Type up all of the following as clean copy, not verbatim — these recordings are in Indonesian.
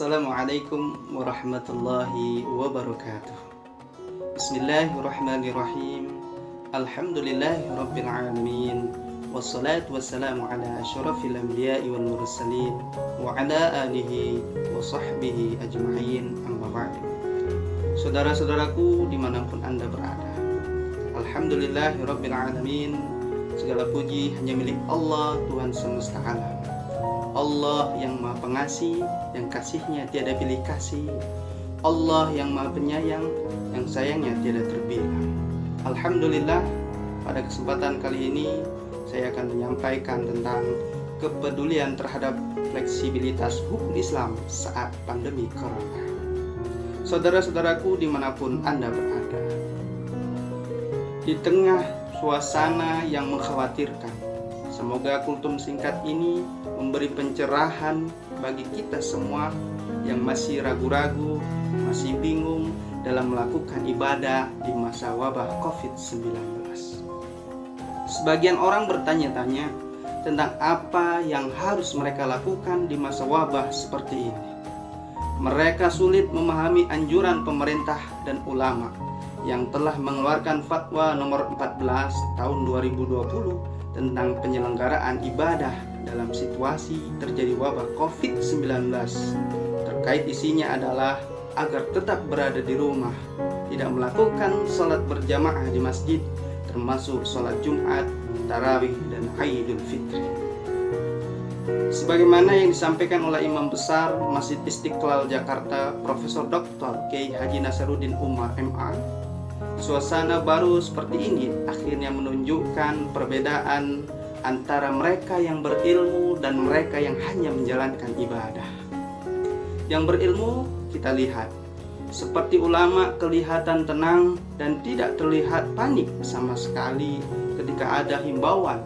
Assalamualaikum warahmatullahi wabarakatuh. Bismillahirrahmanirrahim. Alhamdulillahi rabbil alamin. Wassalatu wassalamu ala asyrafil anbiya'i wal mursalin wa ala alihi wa sahbihi ajma'in, amma ba'd. Saudara-saudaraku dimanapun Anda berada, Alhamdulillahi rabbil alamin. Segala puji hanya milik Allah, Tuhan semesta alam. Allah yang maha pengasih, yang kasihnya tiada pilih kasih. Allah yang maha penyayang, yang sayangnya tiada terbilang. Alhamdulillah, pada kesempatan kali ini saya akan menyampaikan tentang kepedulian terhadap fleksibilitas hukum Islam saat pandemi corona. Saudara-saudaraku dimanapun Anda berada, di tengah suasana yang mengkhawatirkan, semoga kultum singkat ini memberi pencerahan bagi kita semua yang masih ragu-ragu, masih bingung dalam melakukan ibadah di masa wabah COVID-19. Sebagian orang bertanya-tanya tentang apa yang harus mereka lakukan di masa wabah seperti ini. Mereka sulit memahami anjuran pemerintah dan ulama yang telah mengeluarkan fatwa nomor 14 tahun 2020 tentang penyelenggaraan ibadah dalam situasi terjadi wabah COVID-19. Terkait isinya adalah agar tetap berada di rumah, tidak melakukan sholat berjamaah di masjid, termasuk sholat Jumat, Tarawih, dan Idul Fitri. Sebagaimana yang disampaikan oleh Imam Besar Masjid Istiqlal Jakarta, Profesor Dr. Kiai Haji Nasaruddin Umar MA, suasana baru seperti ini akhirnya menunjukkan perbedaan antara mereka yang berilmu dan mereka yang hanya menjalankan ibadah. Yang berilmu kita lihat, seperti ulama kelihatan tenang dan tidak terlihat panik sama sekali ketika ada himbauan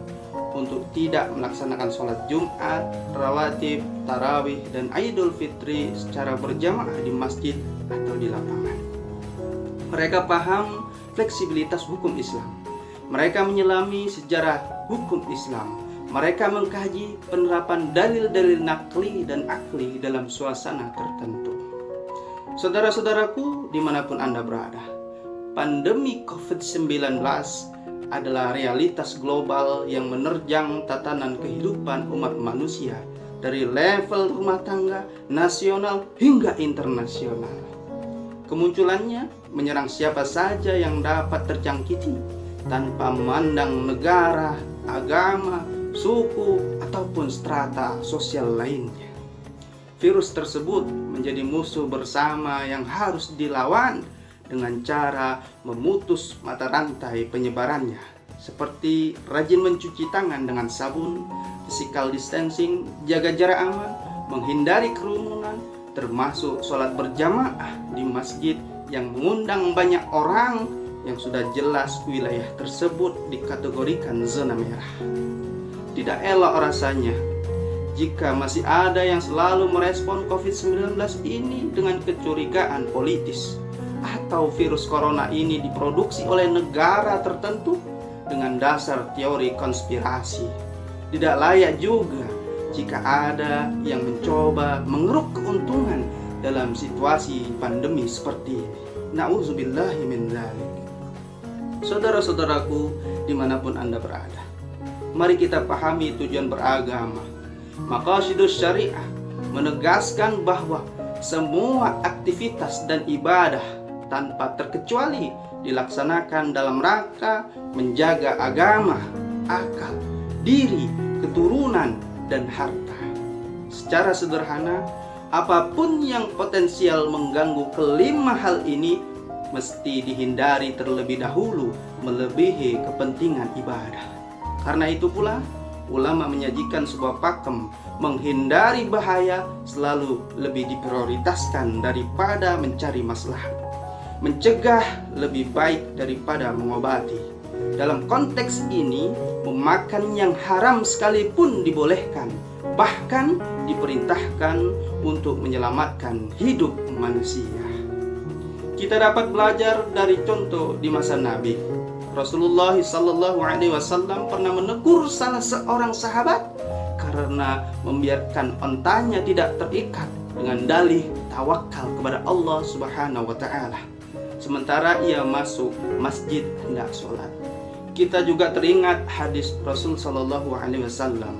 untuk tidak melaksanakan sholat Jumat, rawatib, tarawih, dan Idul Fitri secara berjamaah di masjid atau di lapangan. Mereka paham fleksibilitas hukum Islam. Mereka menyelami sejarah hukum Islam. Mereka mengkaji penerapan dalil-dalil nakli dan akli dalam suasana tertentu. Saudara-saudaraku dimanapun Anda berada, pandemi COVID-19 adalah realitas global yang menerjang tatanan kehidupan umat manusia dari level rumah tangga, nasional hingga internasional. Kemunculannya menyerang siapa saja yang dapat terjangkiti tanpa memandang negara, agama, suku, ataupun strata sosial lainnya. Virus tersebut menjadi musuh bersama yang harus dilawan dengan cara memutus mata rantai penyebarannya, seperti rajin mencuci tangan dengan sabun, physical distancing, jaga jarak aman, menghindari kerumunan, termasuk sholat berjamaah di masjid yang mengundang banyak orang yang sudah jelas wilayah tersebut dikategorikan zona merah. Tidak elok rasanya jika masih ada yang selalu merespon COVID-19 ini dengan kecurigaan politis, atau virus corona ini diproduksi oleh negara tertentu dengan dasar teori konspirasi. Tidak layak juga jika ada yang mencoba mengeruk keuntungan dalam situasi pandemi seperti ini. Na'udzubillahi min dzalik. Saudara-saudaraku dimanapun Anda berada, mari kita pahami tujuan beragama. Maqasidus syariah menegaskan bahwa semua aktivitas dan ibadah tanpa terkecuali dilaksanakan dalam rangka menjaga agama, akal, diri, keturunan, dan harta. Secara sederhana, apapun yang potensial mengganggu kelima hal ini mesti dihindari terlebih dahulu melebihi kepentingan ibadah. Karena itu pula ulama menyajikan sebuah pakem menghindari bahaya selalu lebih diprioritaskan daripada mencari maslahat. Mencegah lebih baik daripada mengobati. Dalam konteks ini, memakan yang haram sekalipun dibolehkan, bahkan diperintahkan untuk menyelamatkan hidup manusia. Kita dapat belajar dari contoh di masa Nabi. Rasulullah SAW pernah menegur salah seorang sahabat karena membiarkan ontanya tidak terikat dengan dalih tawakal kepada Allah Subhanahu wa taala. Sementara ia masuk masjid hendak sholat. Kita juga teringat hadis Rasul sallallahu alaihi wasallam.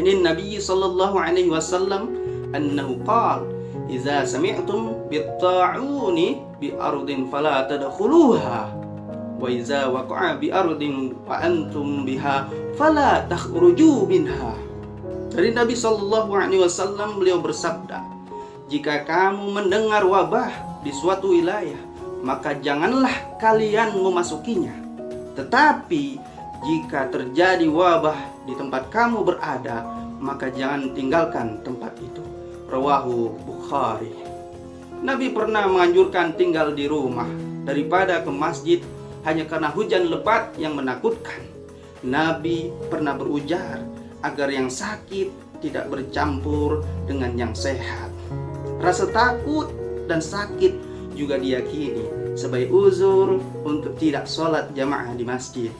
Ini Nabi sallallahu alaihi wasallam annahu qala idza sami'tum bit-ta'uni bi ardin fala tadkhuluha wa idza waqa'a bi ardin wa antum biha fala takhruju minha. Dari Nabi sallallahu alaihi wasallam beliau bersabda, jika kamu mendengar wabah di suatu wilayah, maka janganlah kalian memasukinya. Tetapi jika terjadi wabah di tempat kamu berada, maka jangan tinggalkan tempat itu. Rawahu Bukhari. Nabi pernah menganjurkan tinggal di rumah daripada ke masjid hanya karena hujan lebat yang menakutkan. Nabi pernah berujar agar yang sakit tidak bercampur dengan yang sehat. Rasa takut dan sakit juga diyakini sebagai uzur untuk tidak sholat jamaah di masjid.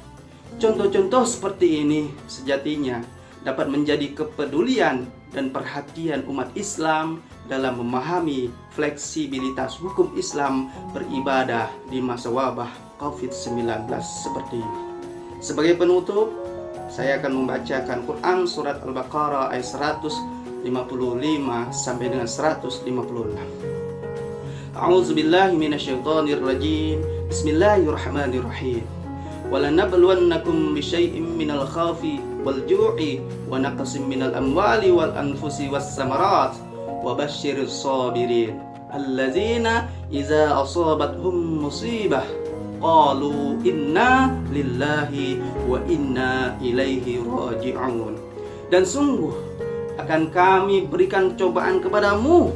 Contoh-contoh seperti ini sejatinya dapat menjadi kepedulian dan perhatian umat Islam dalam memahami fleksibilitas hukum Islam beribadah di masa wabah COVID-19 seperti ini. Sebagai penutup, saya akan membacakan Quran surat Al-Baqarah ayat 155 sampai dengan 156. A'udzu billahi minasyaitonir rajim. Bismillahirrahmanirrahim. Walanabluwannakum bisyai'im minal khawfi wal ju'i wa naqsin minal amwali wal anfusi was samarat wa basyyiris sabirin allazina idza asabathum musibah qalu inna lillahi wa inna ilaihi raji'un. Dan sungguh akan kami berikan cobaan kepadamu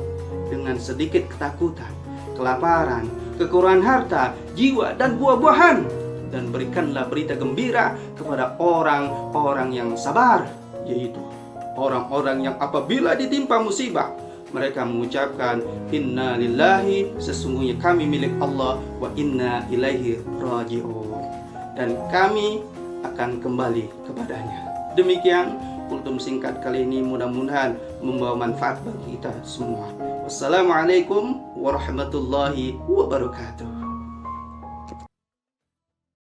dengan sedikit ketakutan, kelaparan, kekurangan harta, jiwa, dan buah-buahan. Dan berikanlah berita gembira kepada orang-orang yang sabar, yaitu orang-orang yang apabila ditimpa musibah, mereka mengucapkan inna lillahi, sesungguhnya kami milik Allah, wa inna ilaihi raji'un, dan kami akan kembali kepadanya. Demikian kultum singkat kali ini, mudah-mudahan membawa manfaat bagi kita semua. Wassalamualaikum warahmatullahi wabarakatuh.